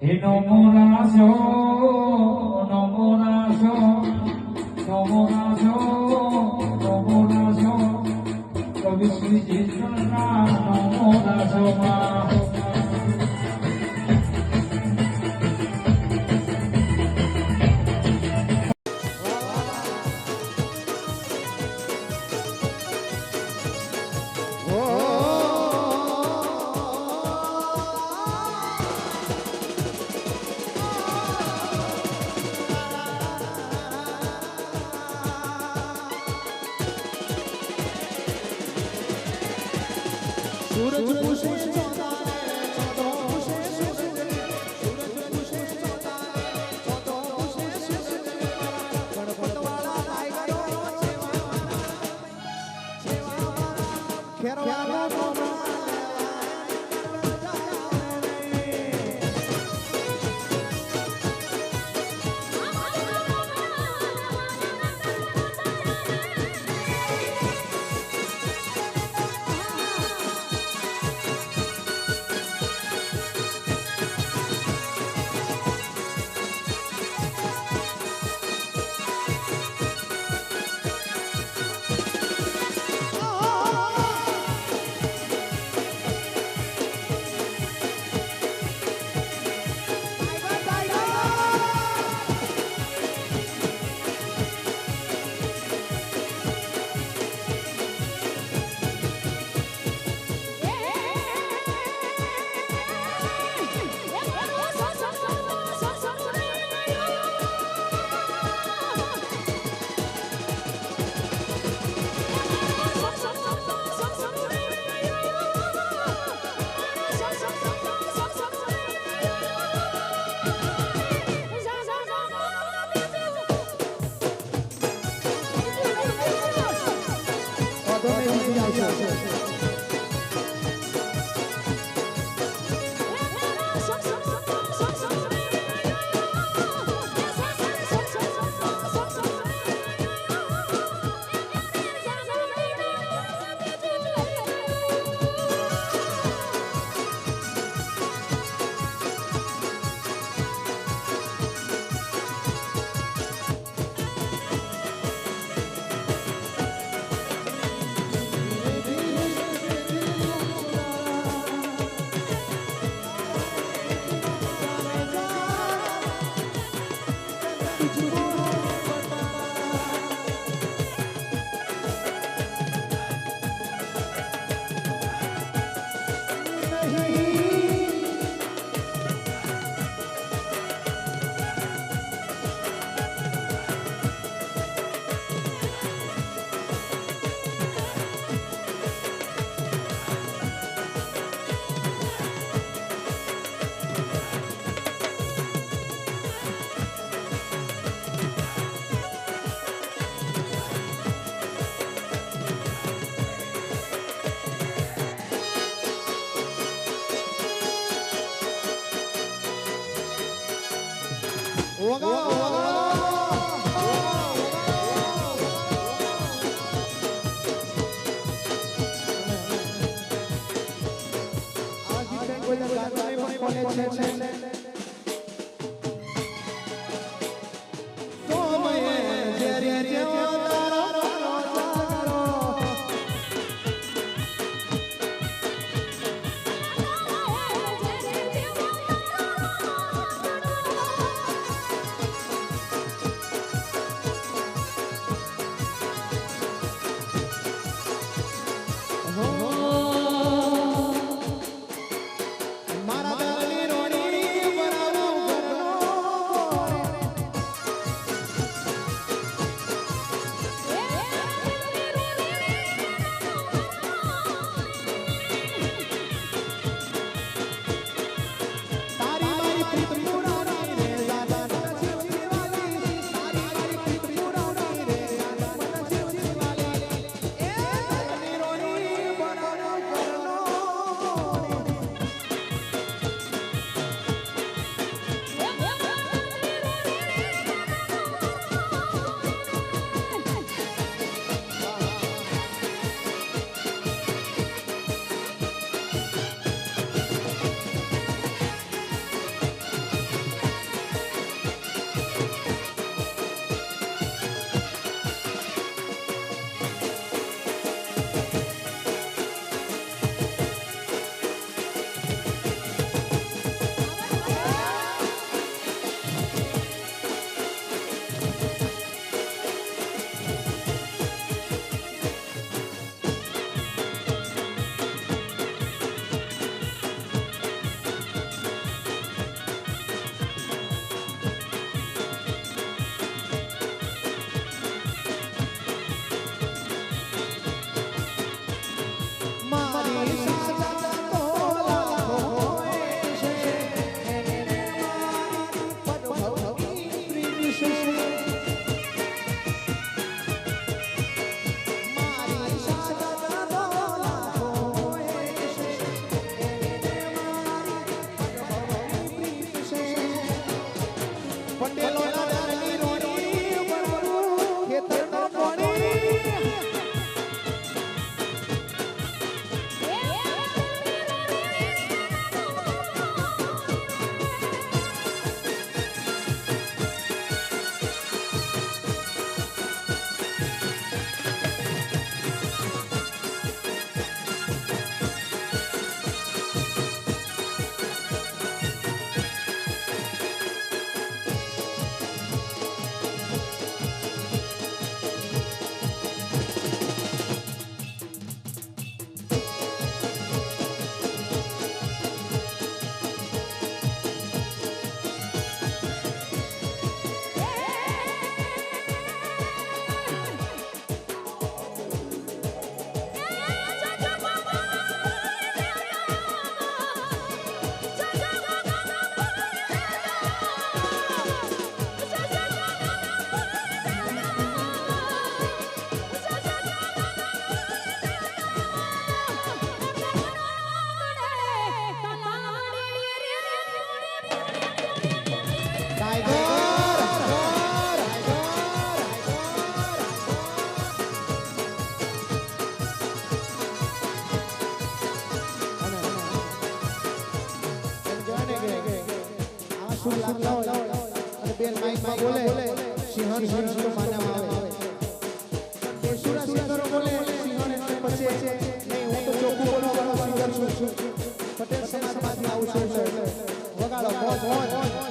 હે નમો રાજો નમો રાજો નમો રાજો નમો રાજો કવિ શ્રી જીતના નમો રાજો માં सूरज खुशे શું લાગતા હોય અને બેન માઈકમાં બોલે સિંહણ સિંહણ તો માનવામાં આવે બેસુરા સિંગરો બોલે સિંહણ એટલે પછી નહીં હું તો ચોખ્ખું બોલવા વાળો સિંગર છું પટેલ સમાજમાંથી આવું છું એટલે વગાડો મોજ મોજ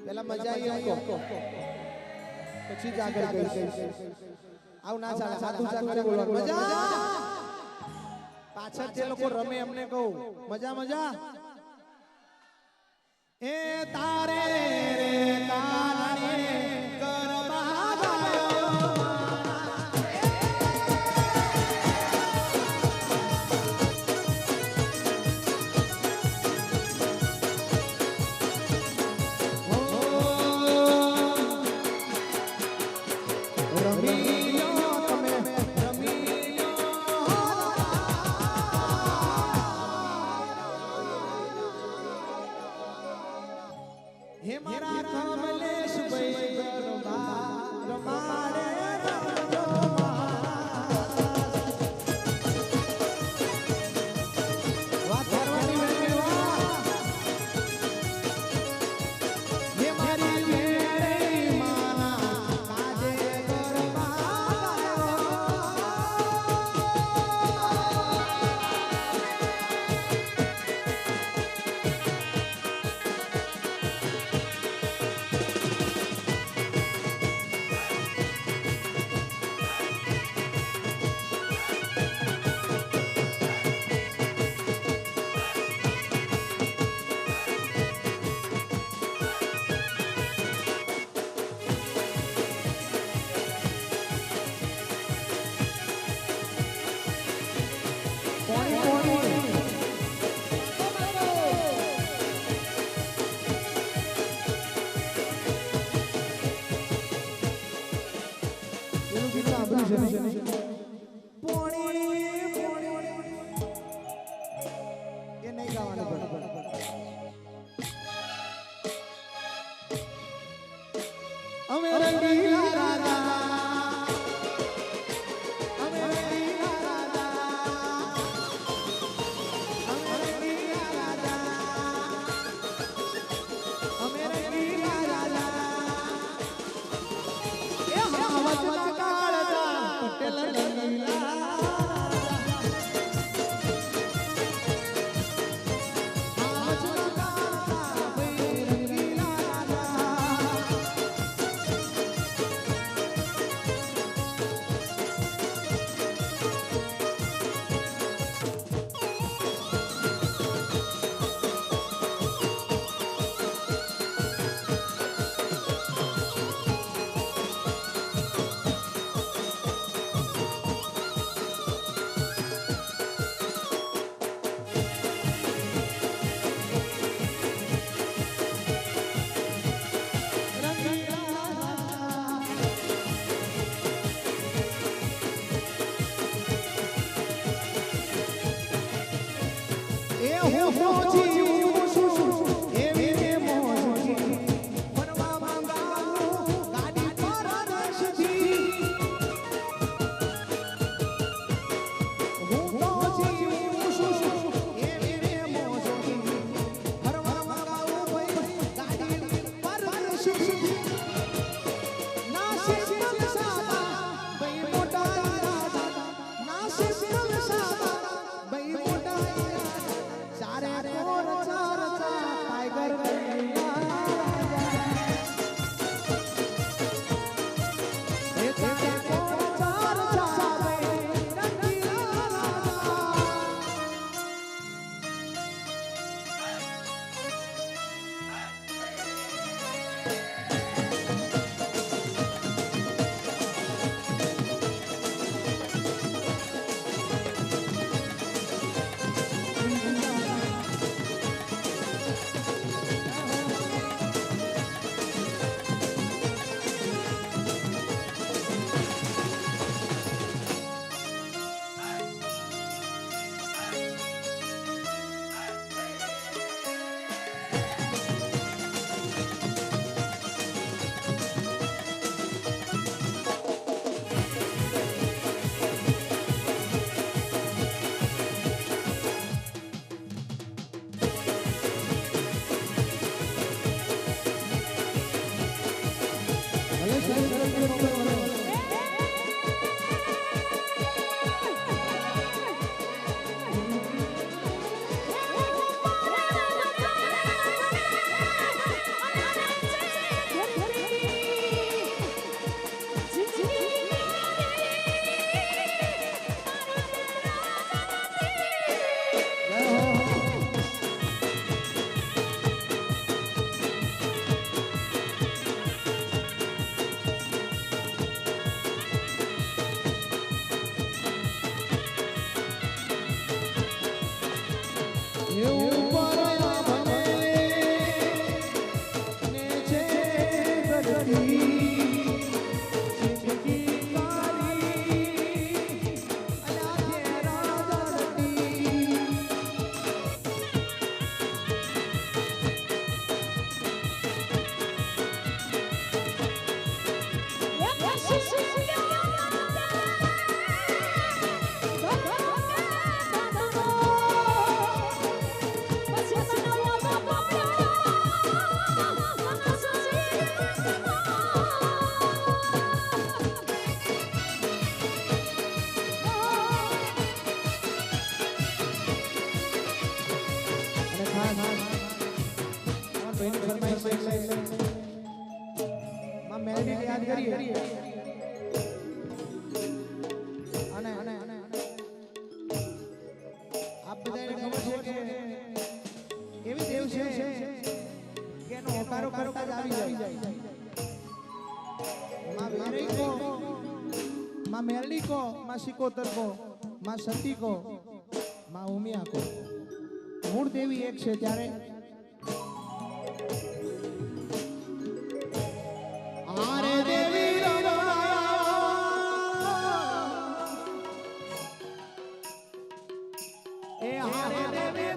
પેલા મજા આવી આપકો પછી જ આગળ કહીશ આવ ના ચાલે સાધુ સાધુ બોલવાનું મજા પાછળ જે લોકો રમે એમને કહું મજા મજા એ તારે રે કારણે ગરબા ગાયો હે મારા કમલેશ ભાઈ ગરબા રમાડે રમજો વાત કરવાની વેલી વાહ હે મારી મેરે માના કાજે ગરબા અમે રંગીલા રાજા અમે રંગીલા રાજા અમે રંગીલા રાજા અમે રંગીલા રાજા એ હવાજના કાળજા પટેલ રંગીલા આપ બધાને ખબર છે કે એવી દેવ છે કે એનો હોકારો કરતા જ આવી જાય. માં વેરી કો, માં મેલડી કો, માં સિકોતર કો, માં સતી કો, માં ઉમિયા કો, મૂળ દેવી એક છે. ત્યારે આરે દેવી એ હારે દેવી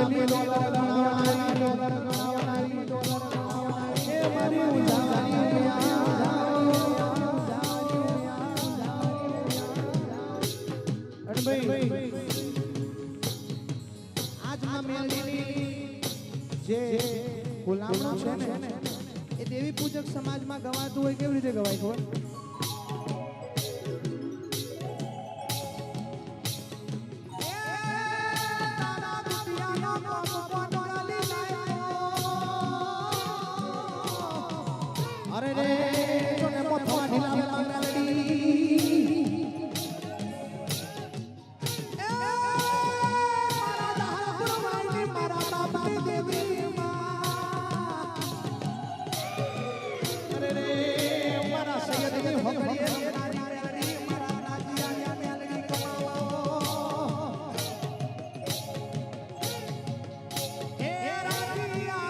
પેલી ડોલર ગણાવનારી એ મારી ઉજાણી અરે ભાઈ આજના મેલની જે ગુલામણો છે ને એ દેવી પૂજક સમાજમાં ગવાતું હોય કેવી રીતે ગવાય ખબર અરે રે જોને મોથવા ઢીલા મેલડી મારા દાહપુર વાળી મારા બાપની દેવી અરે રે મારા સૈયદની હોકડીએ મારા રાજીયા મેલડી કમાવો હે રાજીયા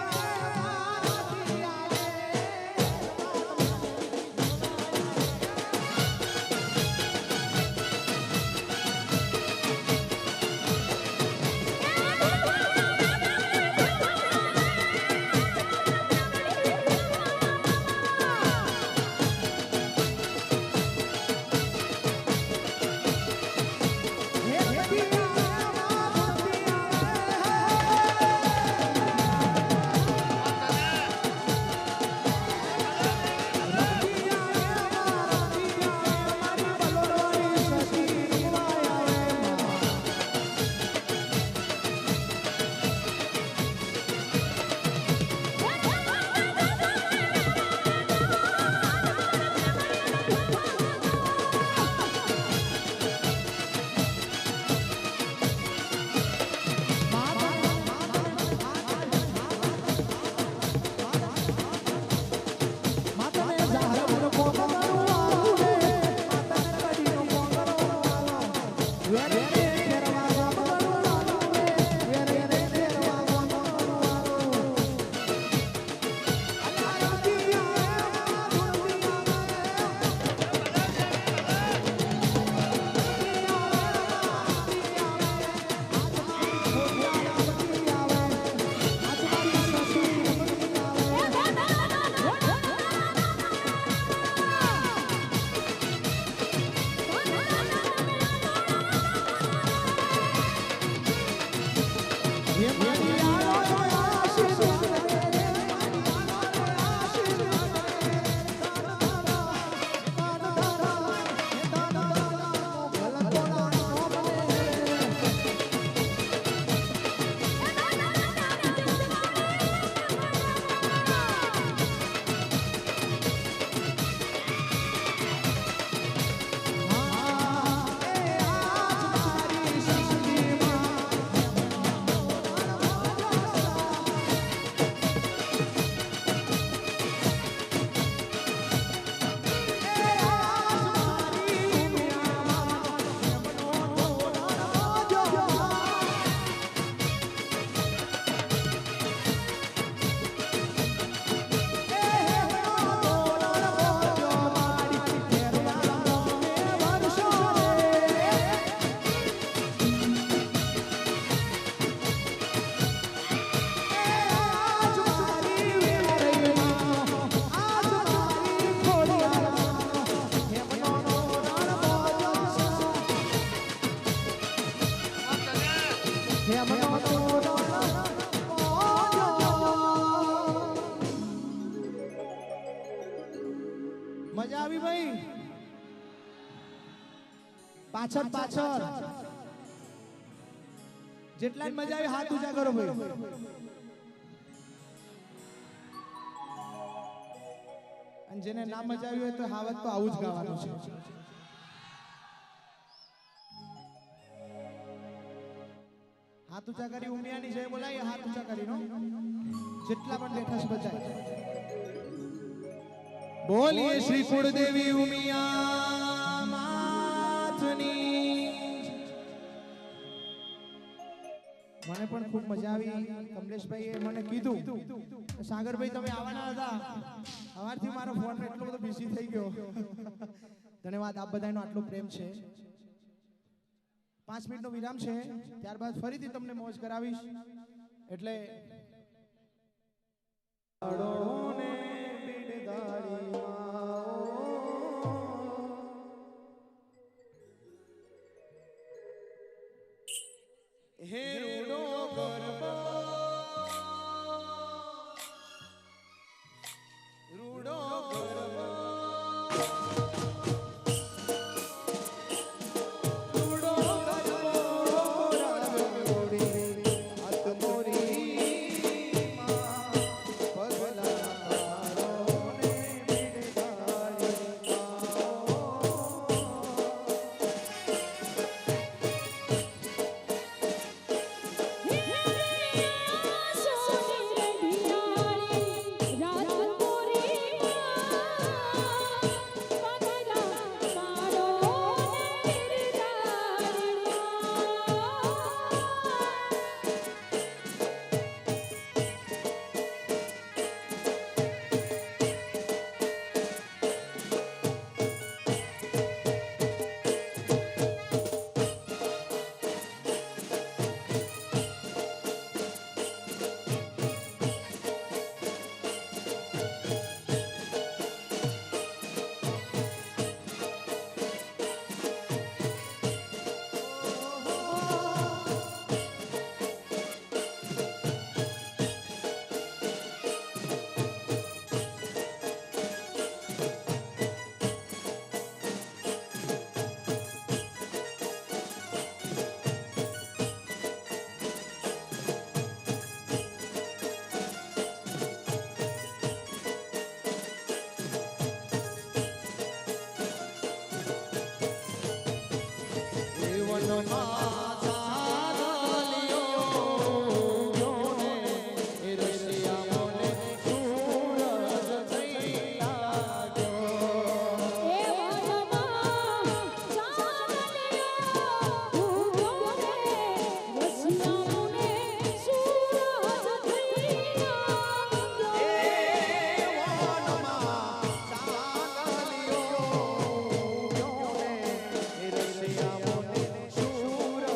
મજા આવી ભાઈ પાછળ પાછળ જેટલા મજા આવી હાથ ઊંચા કરો ભાઈ અને જેને ના મજા આવી હોય તો હાવત તો આવું જ ગાવાનું છે હાથ ઊંચા કરી ઉમિયાની જય બોલાય હાથ ઊંચા કરી નો જેટલા પણ બેઠા છે બચાય બોલીએ શ્રી કુળદેવી ઉમિયા માતની મને પણ ખૂબ મજા આવી કમલેશભાઈએ મને કીધું સાગરભાઈ તમે આવવાના હતા સવારથી મારો ફોન એટલો બધો બિઝી થઈ ગયો ધન્યવાદ આપ બધાનો આટલો પ્રેમ છે 5 મિનિટનો વિરામ છે ત્યારબાદ ફરીથી તમને મોજ કરાવીશ એટલે આડોને બિડદારી હે રૂડો ગરબા રૂડો ગરબા રૂડો ગરબા રાગોડી હાથ મોરી માં પગલા આડોને બિડદારી સુર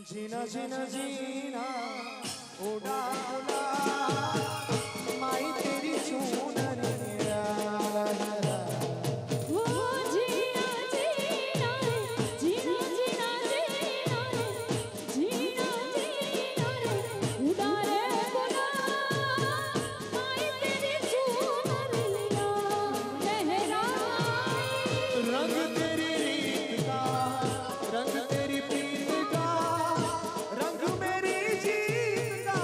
जीना जीना जीना उड़ा उड़ा माई तेरी चूनरिया वो जीना जीना जीना जीना जीना जीना जीना उड़ा रे उड़ा माई तेरी चूनरिया लहराई रंग तेरी रीत का रंग तेरी प्रीत का रंग मेरी जीत का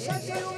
સખી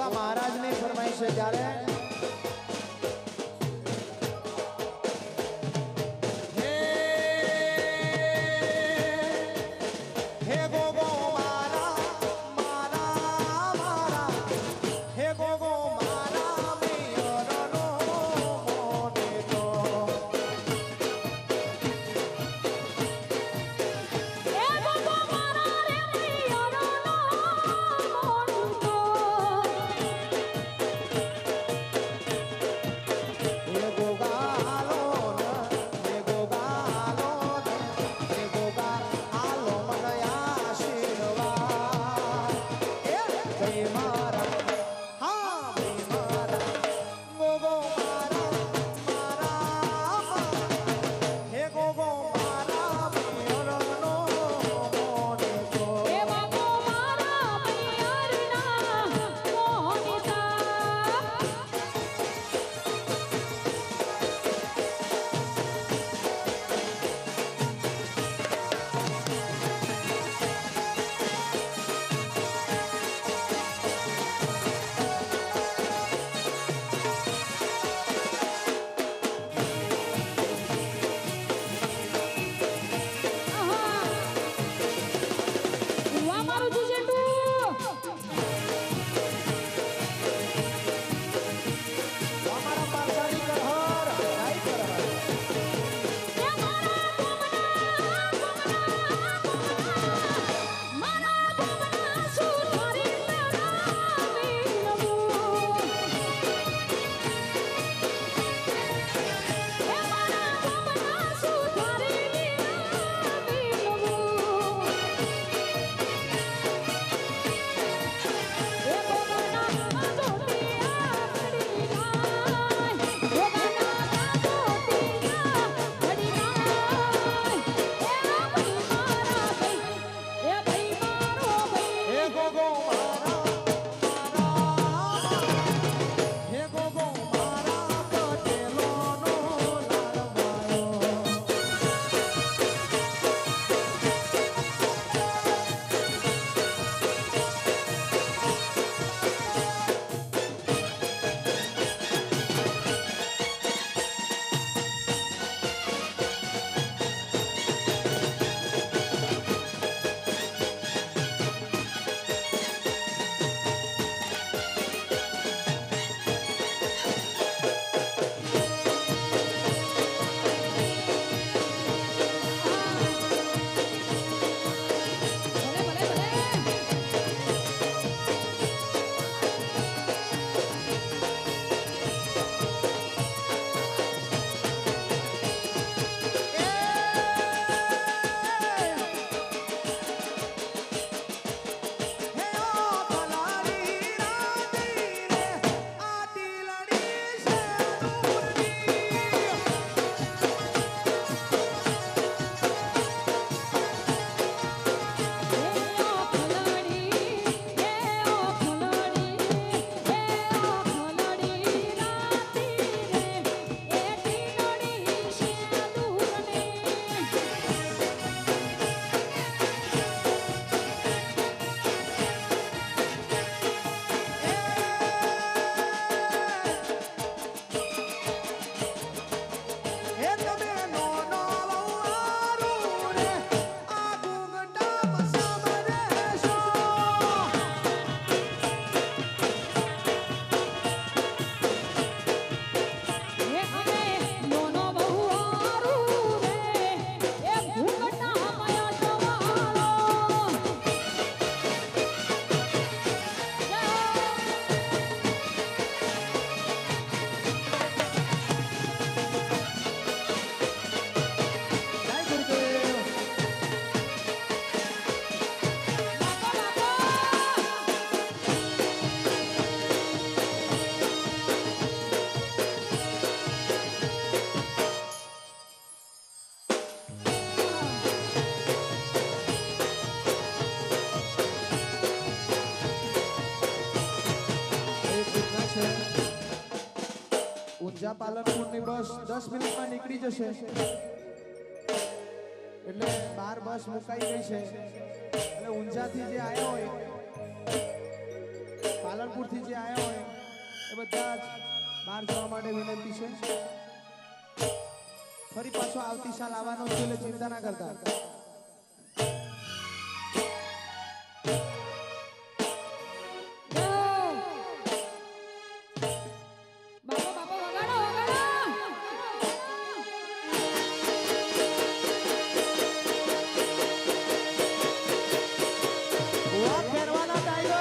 ગોગા મહારાજની ફરમાઈશ છે ત્યારે હે ગોગો મારા મારા મારા હે ગોગો મારા મિયરનો મોને તો એ ગોગો મારા રે પિયરનો મોનતો હે ગોગા આલો હે ગોગા આલો હે ગોગા આલો મને આશીર્વાદ એ જય મારા હા જય મારા ગોગો મારા મારા હે ગોગો મારા પિયરનો મોને તો એ બાપો મારા પિયરના મોનિતા વા મારું જીજેટુ અમારા પારસાની કરહર નાઈ કરહર એ મારા ગોમના સુધારી લેરા વીરવું એ મારા ગોમના સુધારી લેરા વીરવું એ ગોમના જોતી આકડી જાય ગોમના જોતી આકડી જાય એ ભાઈ મારો ભાઈ હે ગોગો મારા હે ગોગો મારા પટેલોનો લાડવાયો ભલે ભલે ભલે હે ઓ ભલારી રાતી રે આ દિલડી છે દૂરની એ ઓ ફલડી એ ઓ ફલડી એ ઓ ફલડી રાતી રે એ ટીનડી છે દૂરની હે તમે નોનો વવારું રે આ ગુંગટામાં સમરેશો એ અમે દોનો બહુ હારું રે એ ભૂકટા માયા સવાલો જય ગુરુદેવ એક સૂચના છે ઊંઝા પાલનપુરની બસ 10 મિનિટમાં નીકળી જશે એટલે 12 બસ મુકાઈ ગઈ છે એટલે ઊંઝાથી જે આવ્યો હોય પાલનપુરથી જે આવ્યા હોય એ બધા જ બહાર જવા માટે વિનંતી છે. ફરી પાછો આવતી સાલ આવવાનો છે એટલે ચિંતા ના કરતા. બાપા બાપા વગાડો વગાડો વાહ ખેરવાના ટાઈગરો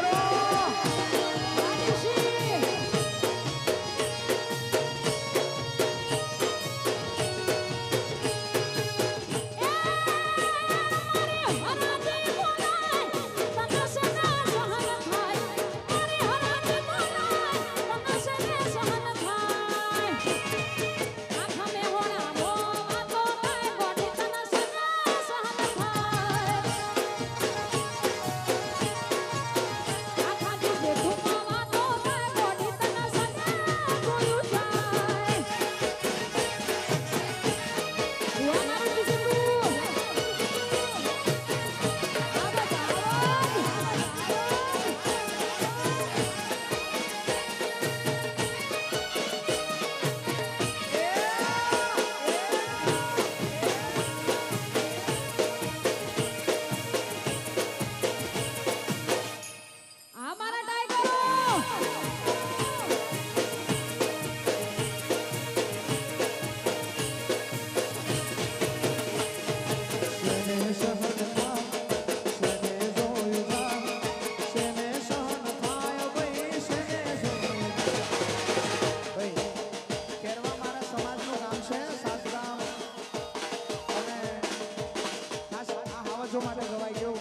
માટે ગવાઈ ગયું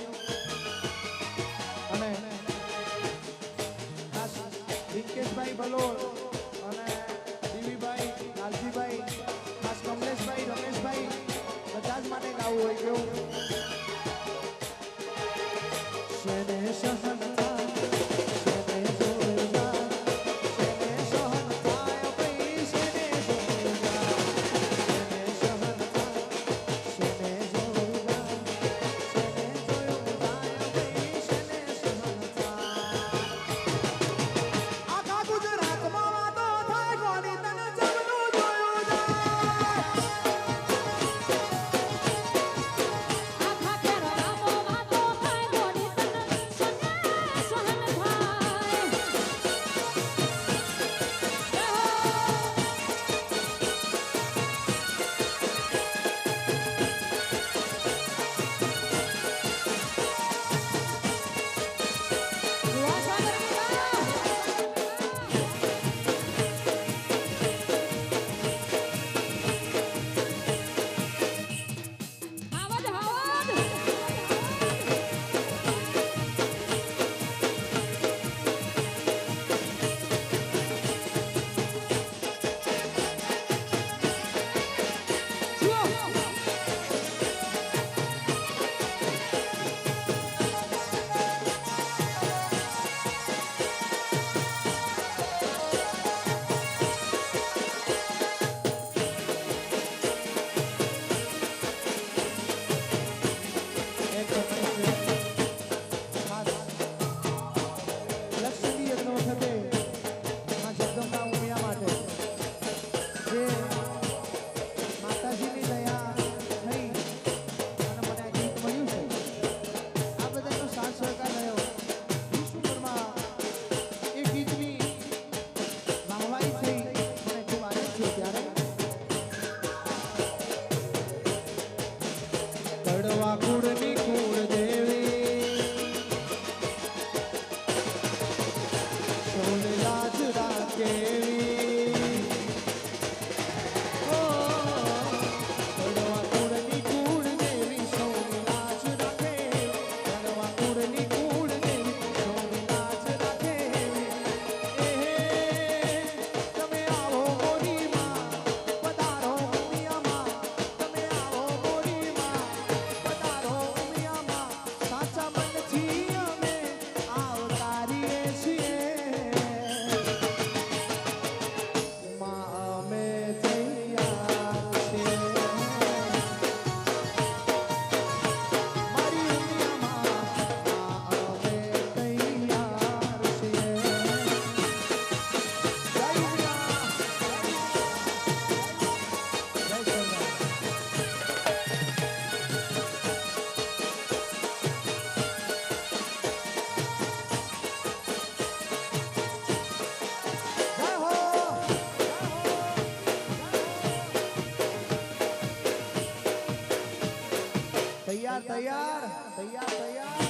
અને ખાસ રિંકેશભાઈ બલોર અને દીવીભાઈ લાલજીભાઈ ખાસ કમલેશભાઈ રમેશભાઈ બધા જ માટે ગાવું હોય ગયું. શેને સહન થાય શેને જોરદાર શેને સહન થાય ભાઈ શેને જોરદાર શેને સહન થાય શેને જોરદાર શેને જોરદાર ભાઈ શેને સહન થાય. આખા ગુજરાતમાં વાતો થાય કોની તને જમનું જોયું જાય. આખા કેરળમાં વાતો થાય ગોડી તને સહન કડવા કુળની કુળ દેવી સૌને લાજ રાખેવી. કડવા કુળની કુળ દેવી સૌને લાજ રાખેવી. કડવા કુળની કુળ દેવી સૌને લાજ રાખેવી. તમે આવો મોરીમાં પધારો દુનિયામાં તમે આવો મોરીમાં પધારો તૈયાર તૈયાર તૈયાર તૈયાર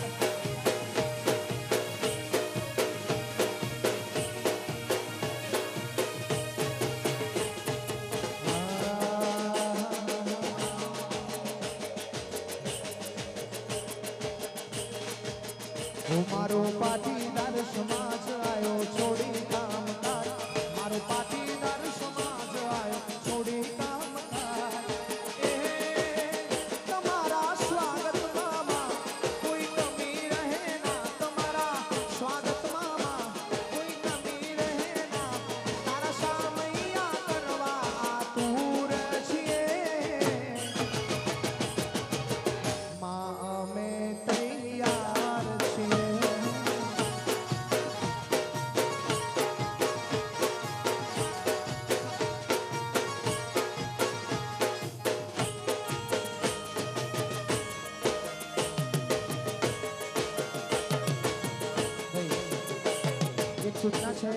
મારો પાટીદાર સમાજ આયો છોડી કામકાજ મારો પાટીદાર સમાજ આયો છોડી કામકાજ એ તમારા સ્વાગતમાં કોઈ કમી રહે ના તમારા સ્વાગતમાં કોઈ કમી રહે ના તારા સામૈયા કરવા આતુર છીએ માં અમે તૈયાર છીએ એક સૂચના છે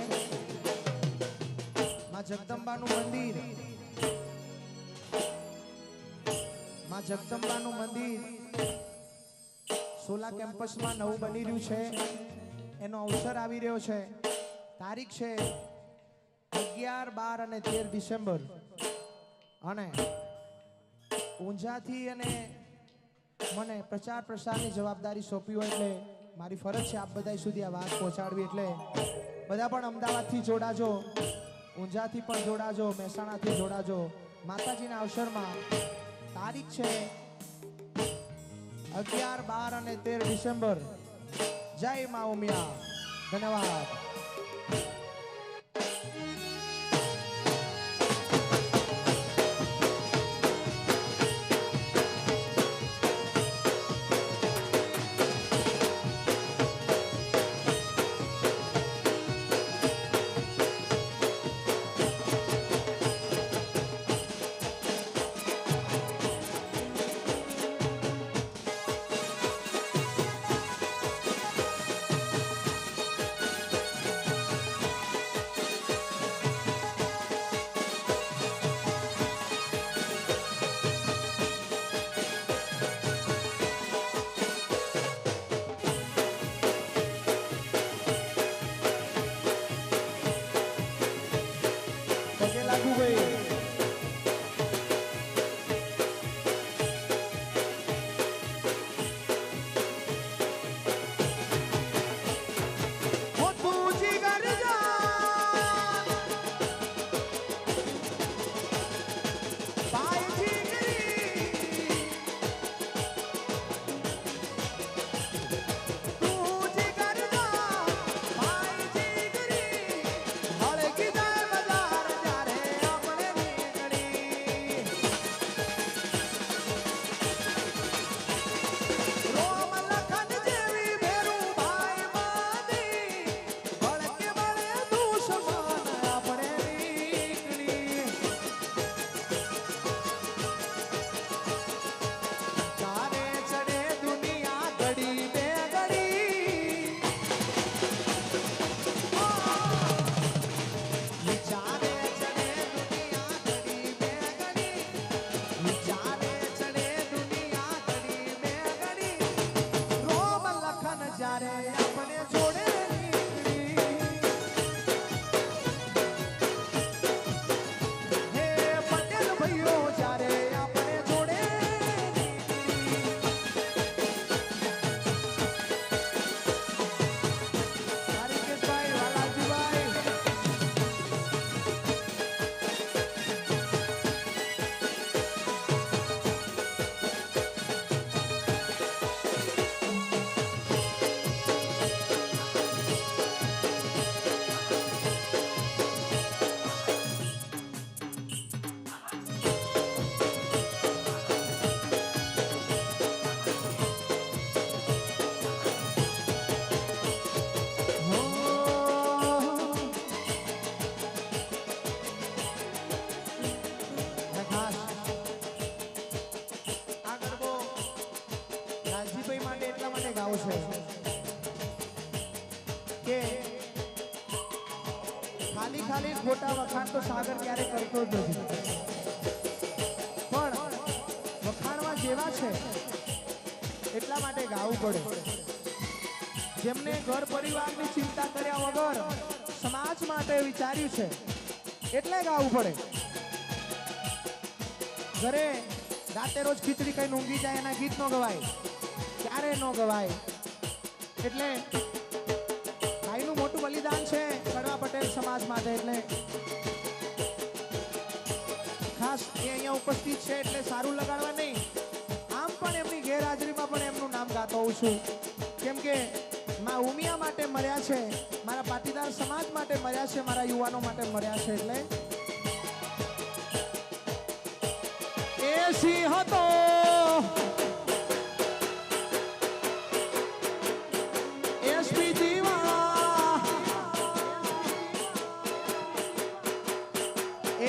માં જગદંબાનું મંદિર માં જગદંબાનું મંદિર સોલા કેમ્પસમાં નવું બની રહ્યું છે એનો અવસર આવી રહ્યો છે તારીખ છે 11, 12 અને 13 ડિસેમ્બર અને ઊંઝાથી અને મને પ્રચાર પ્રસારની જવાબદારી સોંપી હોય એટલે મારી ફરજ છે આપ બધા સુધી આ વાત પહોંચાડવી એટલે બધા પણ અમદાવાદથી જોડાજો ઊંઝાથી પણ જોડાજો મહેસાણાથી જોડાજો માતાજીના અવસરમાં તારીખ છે 11, 12 અને 13 ડિસેમ્બર જય મા ઉમિયા ધન્યવાદ પગે લાગુ ભાઈ કે ખાલી ખાલી ખોટા વખાણ તો સાગર ક્યારે કરતો જ નથી, પણ વખાણવા જેવા છે એટલા માટે ગાવું પડે. જેમને ઘર પરિવારની ચિંતા કર્યા વગર સમાજ માટે વિચાર્યું છે એટલે ગાવું પડે. ઘરે રાતે રોજ ખીચડી કઈ ઊંઘી જાય એના ગીત નો ગવાય, ક્યારે નો ગવાય. એટલે ભાઈનું મોટું બલિદાન છે કડવા પટેલ સમાજ માટે, એટલે ખાસ એ અહીંયા ઉપસ્થિત છે એટલે સારું લગાડવા નહીં, આમ પણ એમની ગેરહાજરીમાં પણ એમનું નામ ગાતો હોઉં છું. કેમ કે મા ઉમિયા માટે મર્યા છે, મારા પાટીદાર સમાજ માટે મર્યા છે, મારા યુવાનો માટે મર્યા છે. એટલે એ સિંહ હતો એસપી જીવા,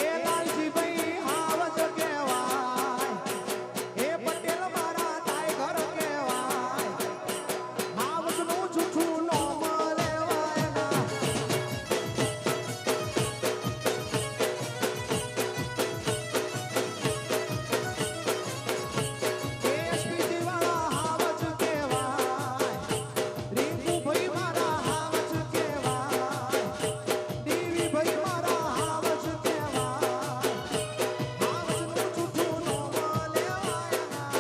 એ લાલજીભાઈ આવજ કહેવાય, એ પટેલ મારા ટાઈગર કહેવાય, આવજનું જૂઠું નો લેવાય ના. એસપી જીવા આવજ કહેવાય, રીંકુભાઈ મારા આવજ કહેવાય, દેવીભાઈ મારા આવજ કહેવાય, આવજનું જૂઠું નો લેવાય ના.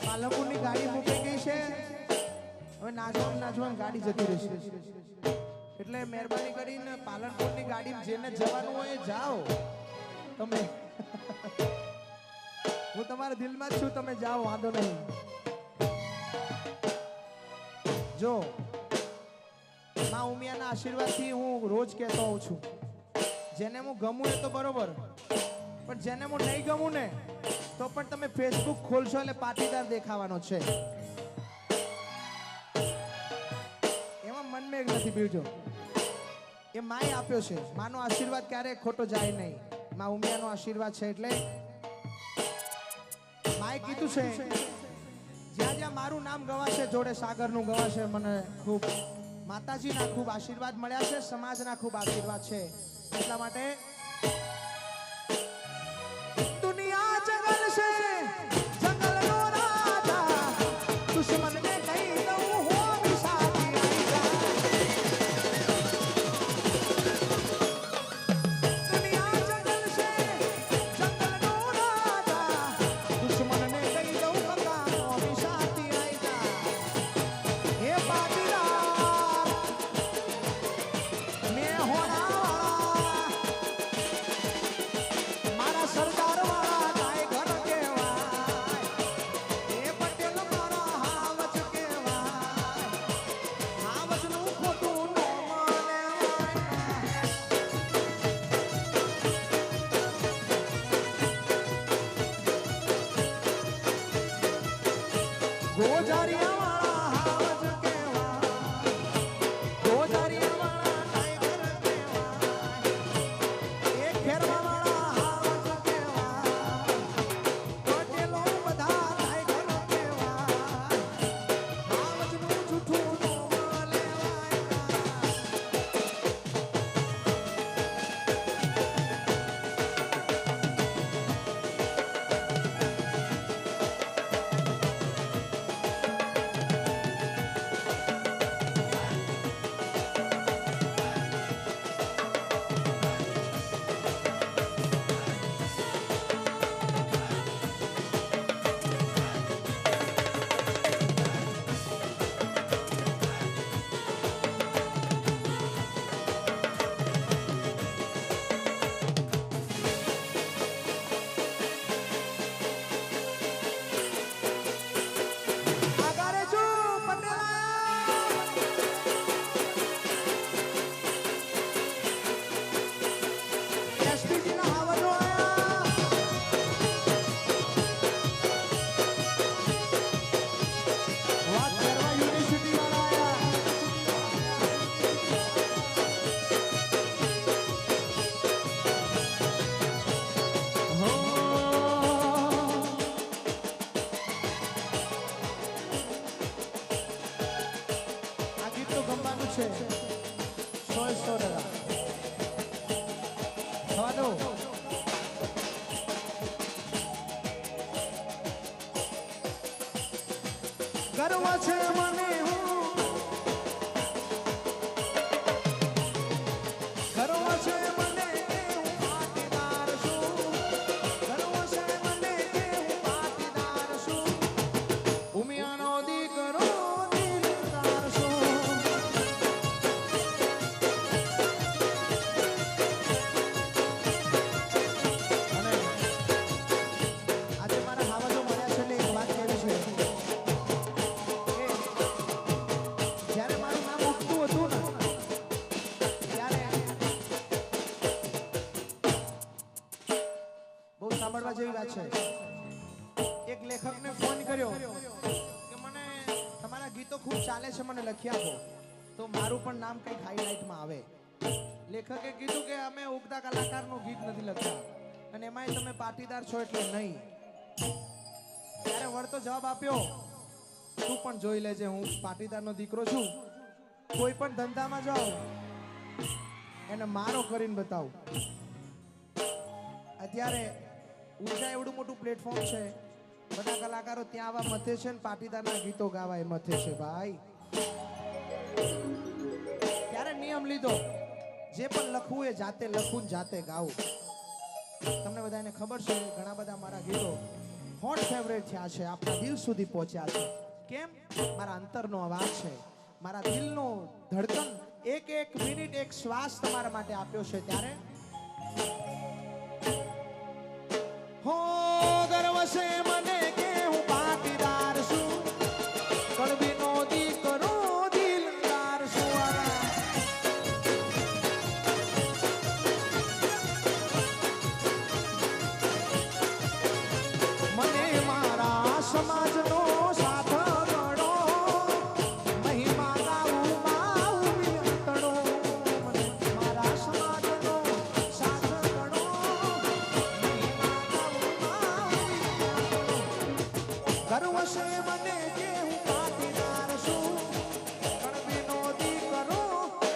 પાલનપુરની ગાડી મૂકી ગઈ છે, હવે નાચવાનું ગાડી જતી રહેશે. એટલે મહેરબાની કરીને પાલનપુરની ગાડી જેને જવાનું હોય એ જાઓ. તમે હું તમારા દિલમાં જ છું, તમે જાઓ, વાંધો નહીં. જો મા ઉમિયાના આશીર્વાદથી હું રોજ કહેતો હોઉં છું, જેને હું ગમું એ તો બરોબર, પણ જેને હું નહીં ગમું ને તો પણ તમે ફેસબુક ખોલશો એટલે પાટીદાર દેખાવાનો છે. એમાં મનમેઘ નથી બીજો, એ માએ આપ્યો છે. માનો આશીર્વાદ ક્યારેય ખોટો જાય નહીં, મા ઉમિયાનો આશીર્વાદ છે. એટલે માએ કીધું છે જ્યાં જ્યાં મારું નામ ગવાશે જોડે સાગરનું ગવાશે. મને ખૂબ માતાજીના ખૂબ આશીર્વાદ મળ્યા છે, સમાજના ખૂબ આશીર્વાદ છે. એટલા માટે દુનિયા જંગલ છે, જંગલનો રાજા, દુશ્મનને કહી દઉં હો વિસાતી આવી જા. દુનિયા જંગલ છે, જંગલનો રાજા, દુશ્મનને કહી દઉં કાકા હો વિસાતી આવી જા. હે પાટીદાર મેં હોણાવાળા, મારા સરદાર વાળા ટાઈગર કહેવાય, એ પટેલ મારા હાવજ કહેવાય, હાવજનું ખોટું નો લેવાય. ગોજારિયા વાળા હાવજ કહેવાય, ગોજારિયા વાળા ટાઈગર કહેવાય, એ ખેરવા વાળા હાવજ કહેવાય, પટેલો બધા ટાઈગર કહેવાય, હાવજનું જૂઠું નો લેવાય ના. છે 100 થવા દો. ગર્વ છે મને ગર્વ છે મને હું પાટીદાર છું. ગર્વ છે મને કે હું પાટીદાર છું. ઉમિયાનો દીકરો દિલદાર છું. અને આજે મારા હાવાજો મળ્યા છે એટલે એક વાત કહેવી છે. જ્યારે મારું નામ ઉઠતું હતું ને ત્યારે બહુ સાંભળવા જેવી વાત છે. એક લેખકને ફોન કર્યો કે મને તમારા ગીતો ખૂબ ચાલે છે, મને લખી આપો તો મારું પણ નામ કંઈક હાઈલાઇટમાં આવે. લેખકે કીધું કે અમે ઉગતા કલાકારનું ગીત નથી લખતા અને એમાંય તમે પાટીદાર છો એટલે નહીં. ત્યારે વળતો જવાબ આપ્યો, તું પણ જોઈ લેજે, હું પાટીદારનો દીકરો છું. કોઈ પણ ધંધામાં જાઉં એને મારો કરીને બતાવું. અત્યારે ઉર્જા એવડું મોટું પ્લેટફોર્મ છે, બધા કલાકારો ત્યાં આવા મથે છે ને પાટીદારના ગીતો ગાવા એ મથે છે ભાઈ. ત્યારે નિયમ લીધો, જે પણ લખવું એ જાતે લખું ને જાતે ગાવું. તમને બધાને ખબર છે ઘણા બધા મારા ગીતો હોટ ફેવરેટ થયા છે, આપણા દિલ સુધી પહોંચ્યા છે. કેમ? મારા અંતરનો અવાજ છે, મારા દિલનો ધડકન, એક એક મિનિટ એક શ્વાસ તમારા માટે આપ્યો છે. ત્યારે હો ગર્વ છે મને કે હું પાટીદાર છું. કડવીનો દીકરો દિલદાર છું. મને મારા સમાજનો સાથ ગણો, મહિમા ગાવું માવું વિંતણો. મને મારા સમાજનો સાથ ગણો, મહિમા ગાવું માવું વિંતણો. ગર્વ છે મને કે હું પાટીદાર છું. કડવીનો દીકરો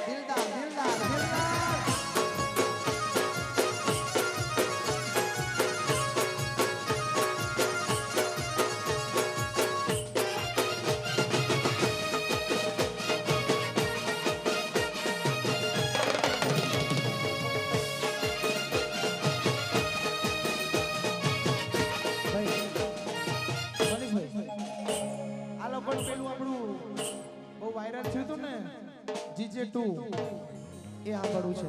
દિલદાર દિલદાર દિલદાર. આ લોકો પેલું આપણું બહુ વાયરલ થયું હતું ને GJ2 એ આંકડું છે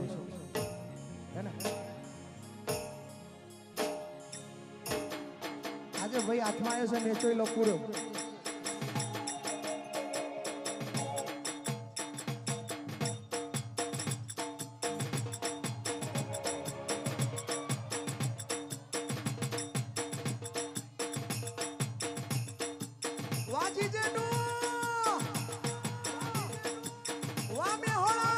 હે ને. આજે ભાઈ હાથમાં આવ્યો છે મેચોય લો પૂરો. વાહ GJ2, વાહ મેહોણા.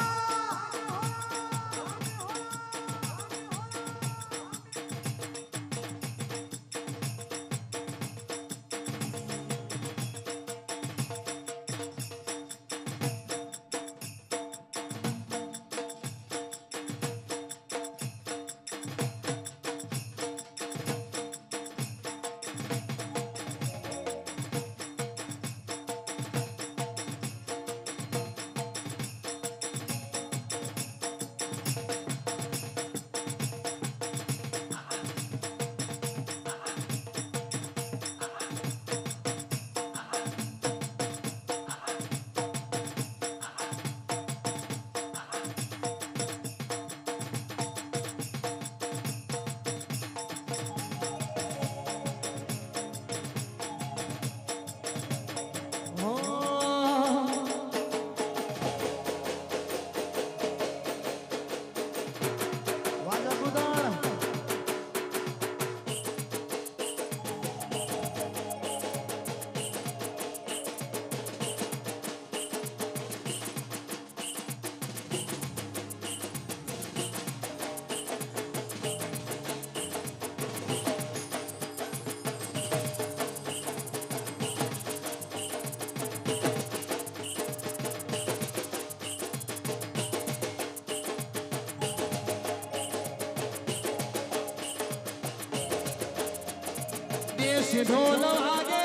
દેશ ઢોલ વાગે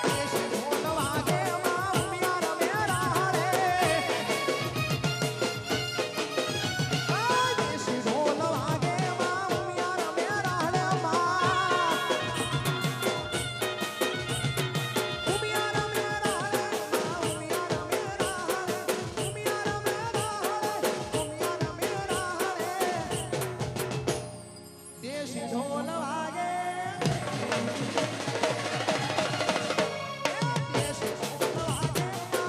દેશ ઢોલ વાગે માં ઉમિયા રમે રાડે દેશ ઢોલ વાગે માં ઉમિયા રમે રાડે માં ઉમિયા રમે રાડે માં ઉમિયા રમે રાડે ઉમિયા રમે રાડે ઉમિયા રમે રાડે દેશ ઢોલ વાગે દેશ ઢોલ વાગે માં ઉમિયા રમે રાડે દેશ ઢોલ વાગે માં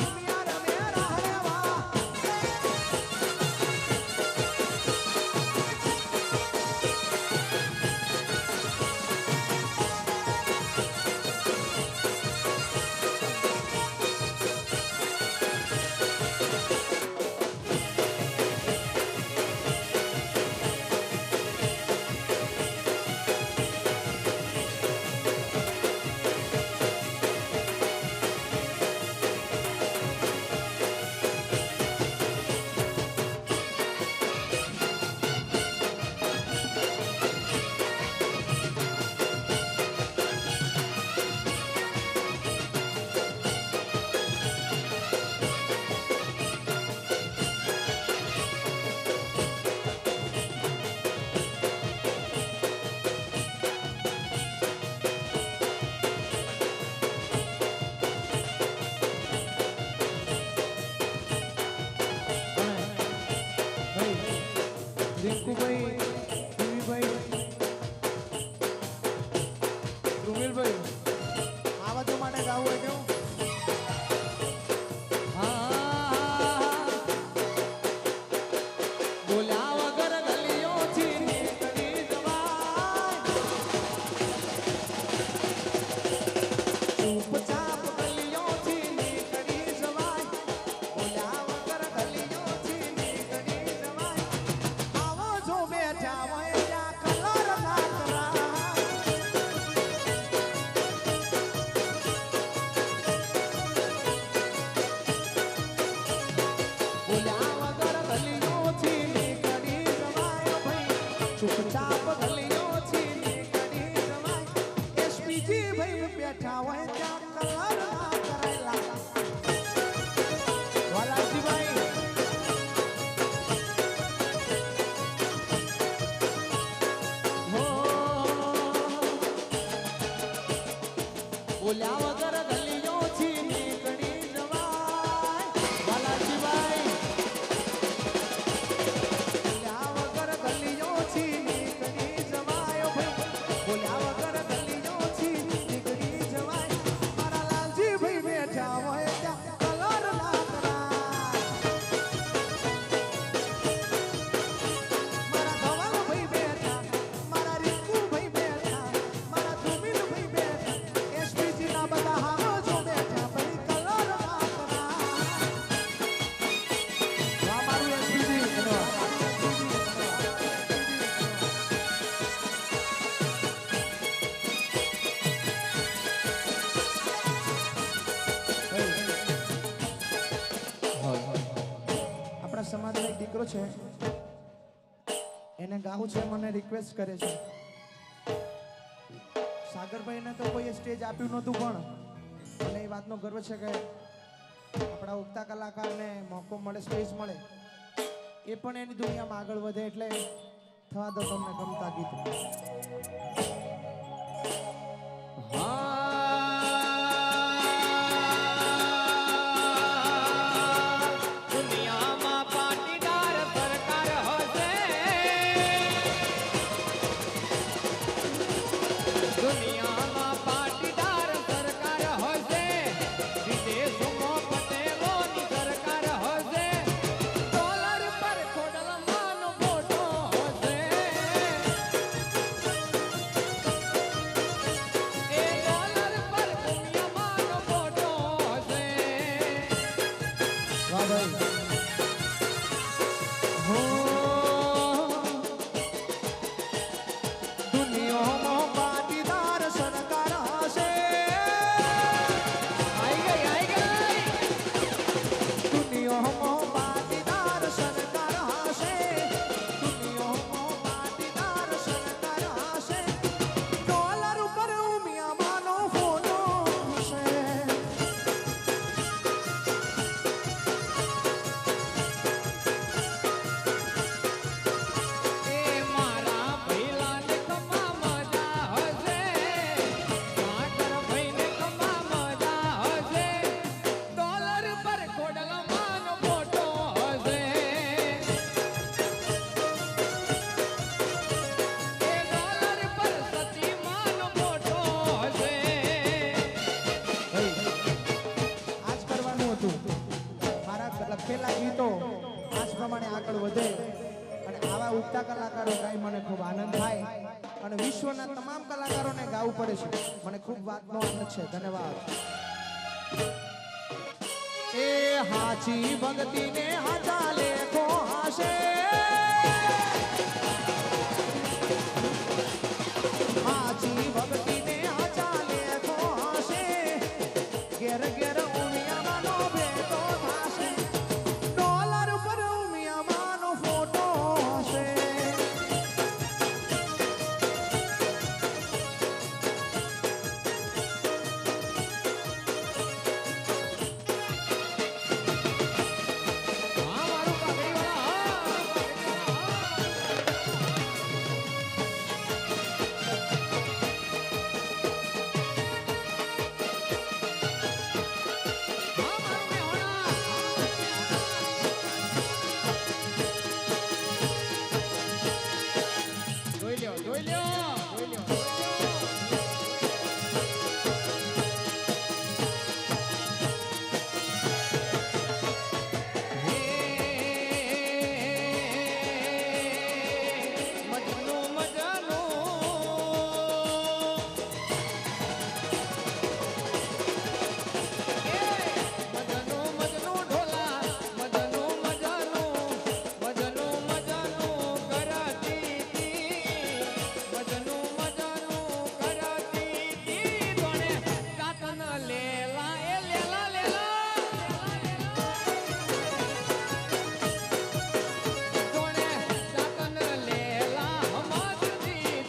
ઉમિયા રમે રાડે વા રિંકુભાઈ ભૂમિભાઈ ધ્રુમિલભાઈ આ બાજુ માટે ગાવું હોય કેવું બોલ્યા વગર ગલીઓથી નીકળી જવાય ચૂપચાપ ગલીઓથી નીકળી જવાય બોલ્યા વગર ગલીઓથી નીકળી જવાય આવો જો બેઠા હોય ત્યાં કલર ના કરાય બોલ્યા વગર ગલીઓથી નીકળી જવાય ભાઈ ચૂપચાપ ગલીઓથી નીકળી જવાય એસપીજી ભાઈ બેઠા હોય ત્યાં કલર ના કરાયેલા વાલાજીભાઈ હો બોલ્યા વગર ગલીઓથી નીકળી જવાય વાલાજીભાઈ બોલ્યા વગર ગલીઓથી નીકળી જવાય ભાઈ બોલ્યા વગર ગલીઓથી નીકળી જવાય મારા લાલજીભાઈ બેઠા હોય ત્યાં કલર ના કરાય મારા ધવલભાઈ બેઠા મારા રિંકુભાઈ બેઠા મારા ધુમિલભાઈ બેઠા એસપીજી ના બધા હારો જો બેઠા ભાઈ કલર ના કરાય વાહ મારું એસપીજી આપણા સમાજનો એક દીકરો છે એને ગાવું છે મને રિક્વેસ્ટ કરે છે સાગરભાઈને તો કોઈ સ્ટેજ આપ્યું નહોતું પણ મને એ વાતનો ગર્વ છે કે આપણા ઉગતા કલાકારને મોકો મળે સ્ટેજ મળે એ પણ એની દુનિયામાં આગળ વધે એટલે થવા દો તમને ગમતા ગીત દુનિયામાં પાટીદાર સરકાર હશે દુનિયામાં પાટીદાર સરકાર હશે વિદેશમાં પટેલોની સરકાર હશે ડોલર પર ખોડલમાંનો ફોટો હશે એ ડોલર આગળ વધે અને આવા ઉગતા કલાકારો ગાય મને ખૂબ આનંદ થાય અને વિશ્વના તમામ કલાકારોને ગાવું પડે છે મને ખૂબ વાતનો આનંદ છે ધન્યવાદ એ હાચી ભક્તિને હાચા લેખો હાશે હાચી ભક્તિને હાચા લેખો હાશે ઘેર ઘેર ઉમિયામાંનો ભેટો થાશે ડોલર પર ઉમિયામાંનો ફોટો હશે હા મારું પાઘડીવાળા હા મારું મેહોણા જોઈ લ્યો જોઈ લ્યો જોઈ લ્યો મજનુ મજનુ મજનુ મજનુ ઢોલા મજનુ મજનુ મજનુ મજનુ કરતી મજનુ મજનુ કરતી તોણે કાતન લેલા એ લેલા લેલા તોણે કાતન લેલા હમજતી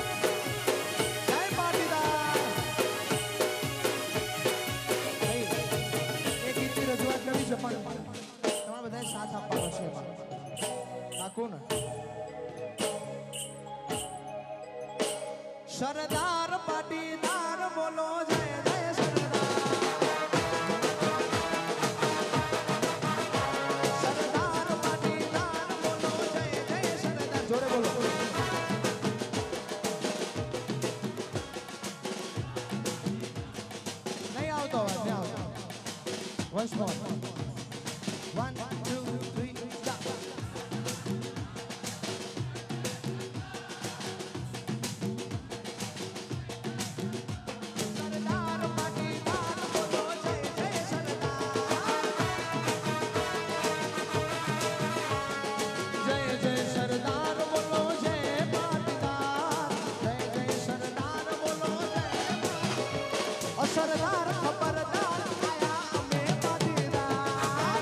જય પાટીદાર એક ગીતની રજૂઆત કરવી છે પણ તમારે બધાએ સાથ આપવાનો છે એમાં પાકું ને સરદાર પાટીદાર બોલો જય જય સરદાર સરદાર પાટીદાર બોલો જય જય સરદાર જોડે બોલો નહીં આવતો અવાજ નહીં આવતો once more 1 2 3 stop સરદાર પાટીદાર બોલો જય જય સરદાર જય જય સરદાર બોલો જય પાટીદાર જય જય સરદાર બોલો જય સરદાર ખબરદાર આયા અમે પાટીદાર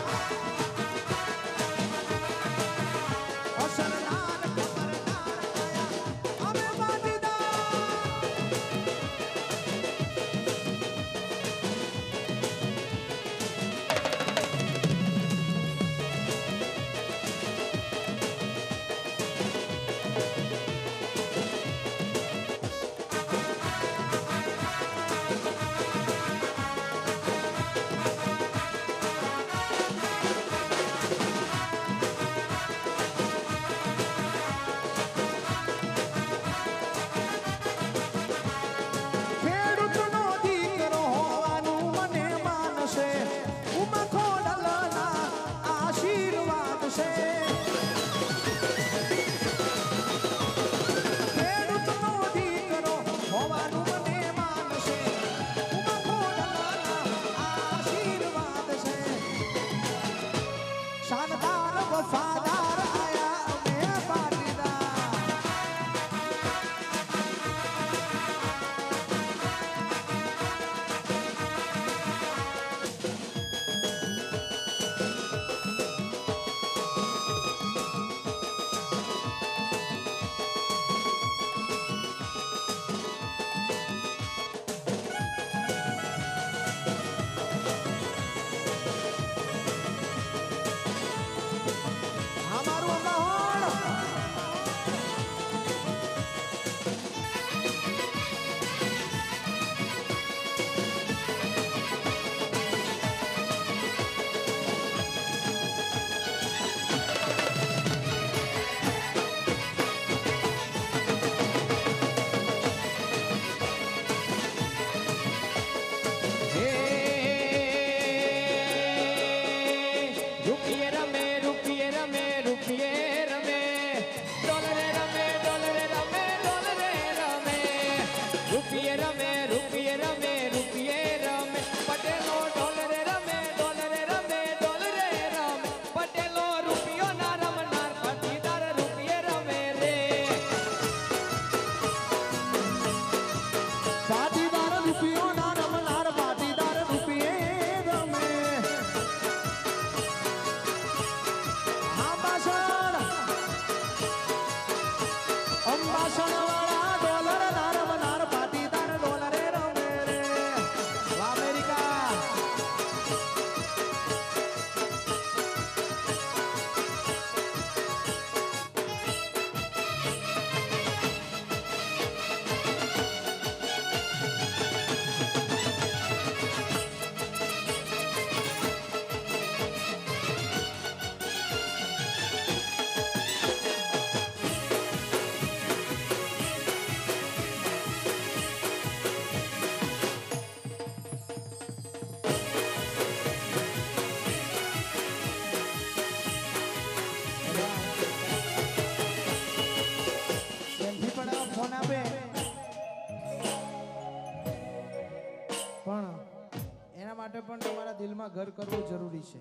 એના માટે પણ તમારા દિલમાં ઘર કરવું જરૂરી છે.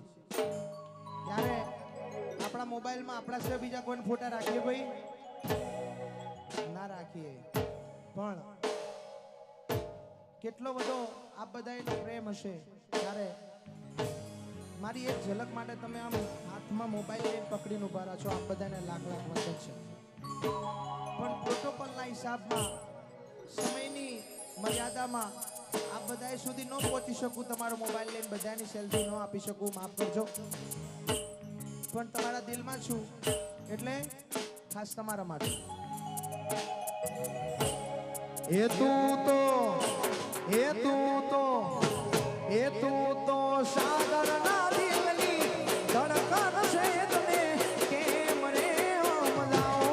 ત્યારે આપણા મોબાઈલમાં આપણા સિવાય બીજા કોઈને ફોટા રાખીએ ભાઈ? ના રાખીએ. પણ કેટલો બધો આપ બધાનો પ્રેમ હશે. ત્યારે મારી એક ઝલક માટે તમે આમ હાથમાં મોબાઈલ લઈને પકડીને ઉભા રહ્યા છો. આપ બધાને લાખ લાખ વંદન છે. પણ પ્રોટોકોલના હિસાબમાં, સમયની મર્યાદામાં આપ બધા સુધી ન પહોંચી શકું. તમારો મોબાઈલ લઈને બધાની સેલ્ફી ન આપી શકું, માફ કરજો. પણ તમારા દિલમાં છું એટલે ખાસ તમારા માટે. એ તું તો સાગરના દિલની ધડકન છે. તને કેમ રે સમજાવો?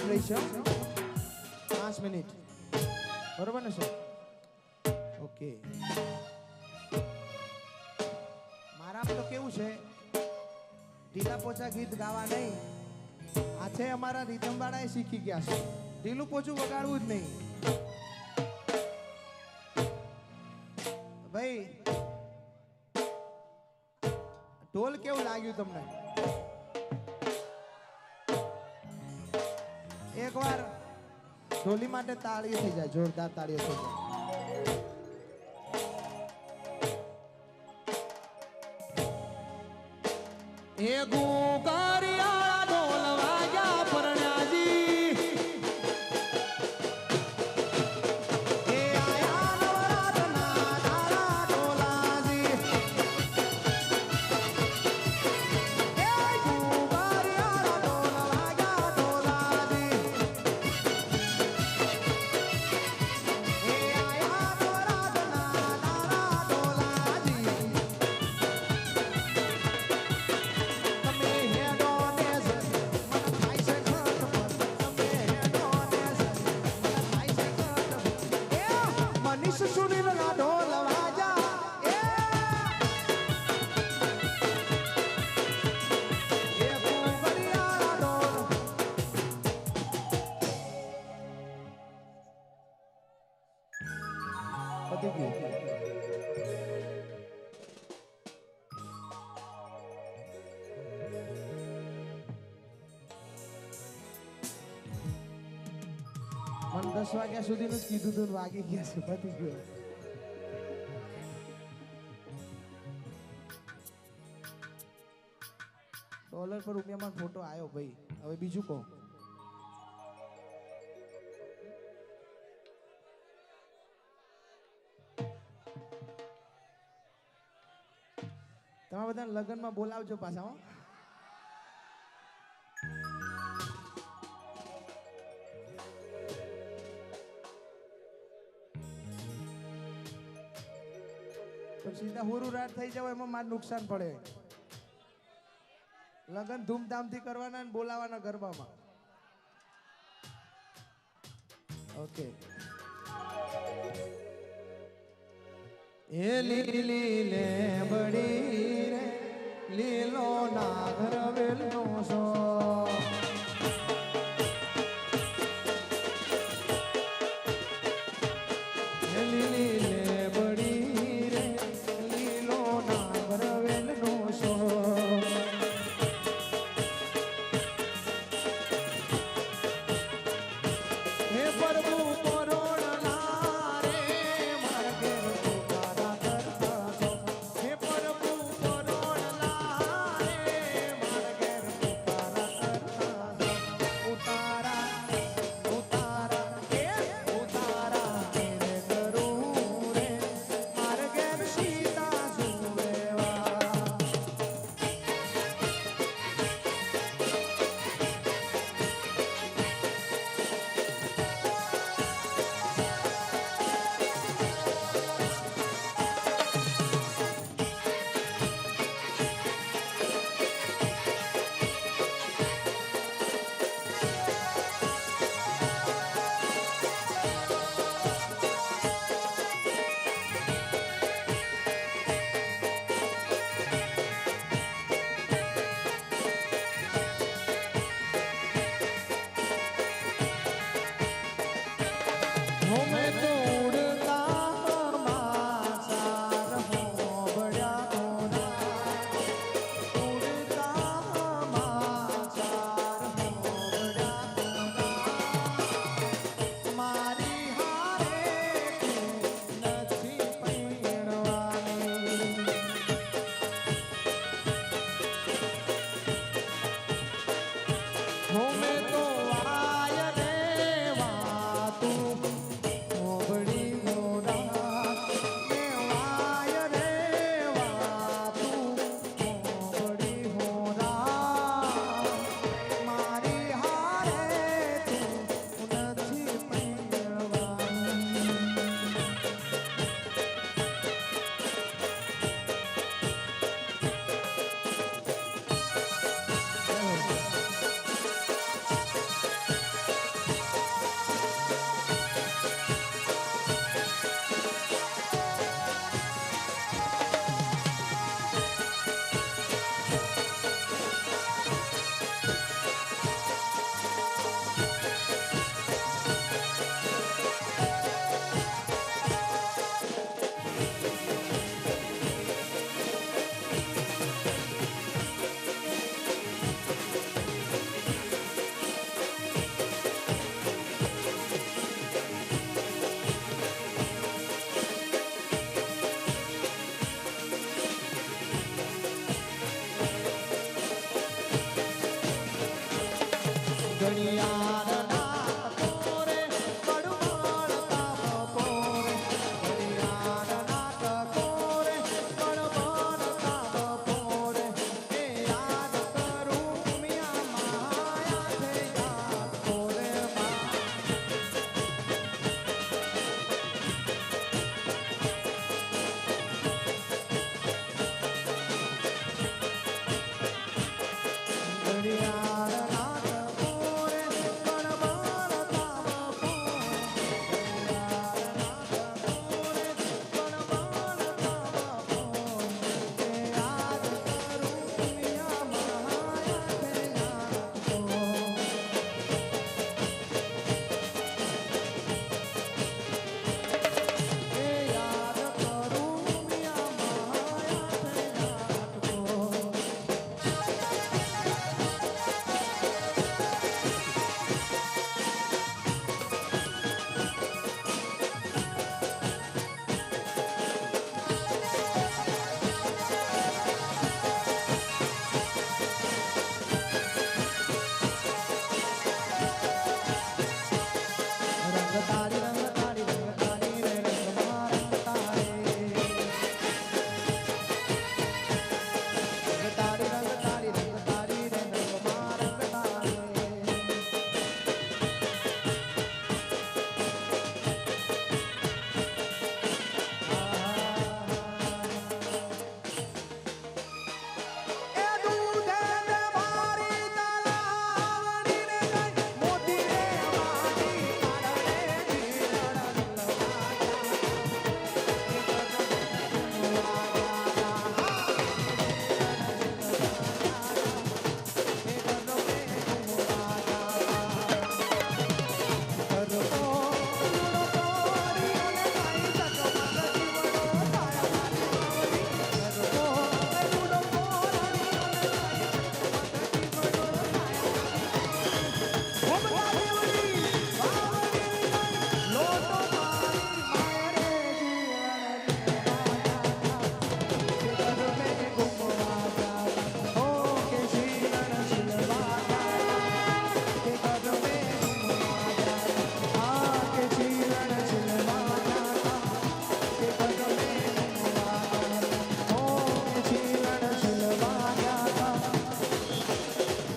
રહી છે 5 મિનિટ, બરોબર ને સર? ઓકે. મારામાં તો કેવું છે, ઢીલા પોચા ગીત ગાવા નહીં. આ છે અમારા રીધમ વાળા શીખી ગયા છે, ઢીલું પોચું વગાડવું જ નહીં. ભાઈ ઢોલ કેવું લાગ્યું તમને? એકવાર ઢોલી માટે તાળીઓ થઈ જાય, જોરદાર તાળીઓ થઈ જાય. એ ગુગારિયા ઢોલ વાગ્યા પરણાજી, એ આયા નવરાતના તારા ઢોલાજી. એ ગુગારિયા ઢોલ વાગ્યા ઢોલાજી, એ આયા નવરાતના તારા ઢોલાજી. મને 10 વાગ્યા સુધીનું જ કીધું તું, વાગી ગયા છે, પતી ગયું. ડોલર પર રૂપિયામાં ફોટો આવ્યો ભાઈ. હવે બીજું કહો. તમે બધા લગ્નમાં બોલાવજો પાછા. હો, સીધા હોરું રાત થઈ જાવ એમાં મારે નુકસાન પડે. લગન ધૂમધામથી કરવાના ને બોલાવાના ગરબામાં. ઓકે. એ લીલી લેબડી રે લીલો નાગર વેલનો સો, હોમે તો ઉડતા માસાર હોબળ્યા ઉડતા માસાર હોબળ્યા મારી હારે નથી પૈણવાની હોમે તો આય રે વાતું હોબળી મોરા મે વાય રે વાતું હોબળી હોરા મારી હારે તું નથી પૈણવાની ઘડિયાળના ટકોરે કડવાળતા બપોરે ઘડિયાળના ટકોરે કડવાળતા બપોરે એ યાદ કરું મિયા માયા છે યાદ કોરે ઘડિયાળના ટકોરે કડવાળતા બપોરે ઘડિયાળના ટકોરે કડવાળતા બપોરે એ યાદ કરું મિયા માયા છે યાદ કોરે એ યાદ કરું મિયા માયા છે યાદ કોરે રંગતારી રંગતારી રંગતારી રે રંગમાં રંગતારી રંગતારી રંગતારી રંગતારી રે રંગમાં રંગતારી એ દૂધે ને મારી તલાવડી ને ગઈ મોતી રે મારી તારણે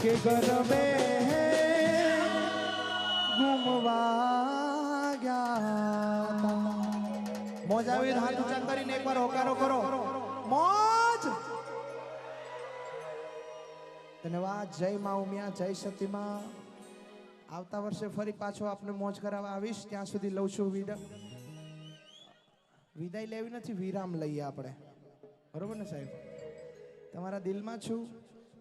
કે ઘર में ઘૂમવા ગયા તા મોજ આવી હાથ ઊંચા કરીને એકવાર હોકારો કરો મોજ ધન્યવાદ જય મા ઉમિયા જય સતીમાં આવતા વર્ષે ફરી પાછો આપને મોજ કરાવવા આવીશ ત્યાં સુધી લઉં છું વિદાય લેવી નથી વિરામ લઈએ આપણે બરોબર ને સાહેબ તમારા દિલમાં છું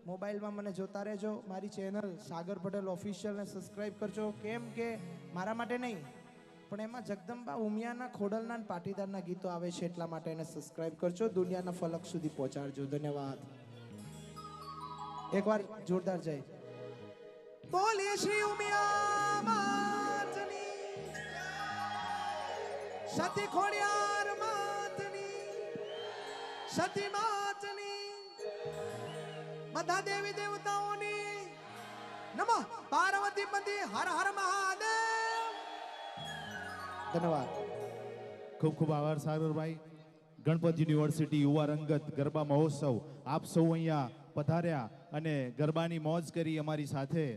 મોબાઈલમાં મને જોતા રહેજો મારી ચેનલ સાગર પટેલ ઓફિશિયલને સબસ્ક્રાઇબ કરજો કેમ કે મારા માટે નહીં પણ એમાં જગદંબા ઉમિયાના ખોડલના અને પાટીદારના ગીતો આવે છે એટલા માટે એને સબસ્ક્રાઇબ કરજો, દુનિયાના ફલક સુધી પહોંચાડજો. ધન્યવાદ. એકવાર જોરદાર જય બોલે શ્રી ઉમિયા માતની, સતી ખોડિયાર માતની, સતી માતની, બધા દેવી દેવતાઓની નમઃ પાર્વતી પતિ હર હર મહાદેવ. ધન્યવાદ. ખૂબ ખૂબ આભાર સાગરભાઈ. ગણપત યુનિવર્સિટી યુવા રંગત ગરબા મહોત્સવ આપ સૌ અહીંયા પધાર્યા અને ગરબાની મોજ કરી અમારી સાથે.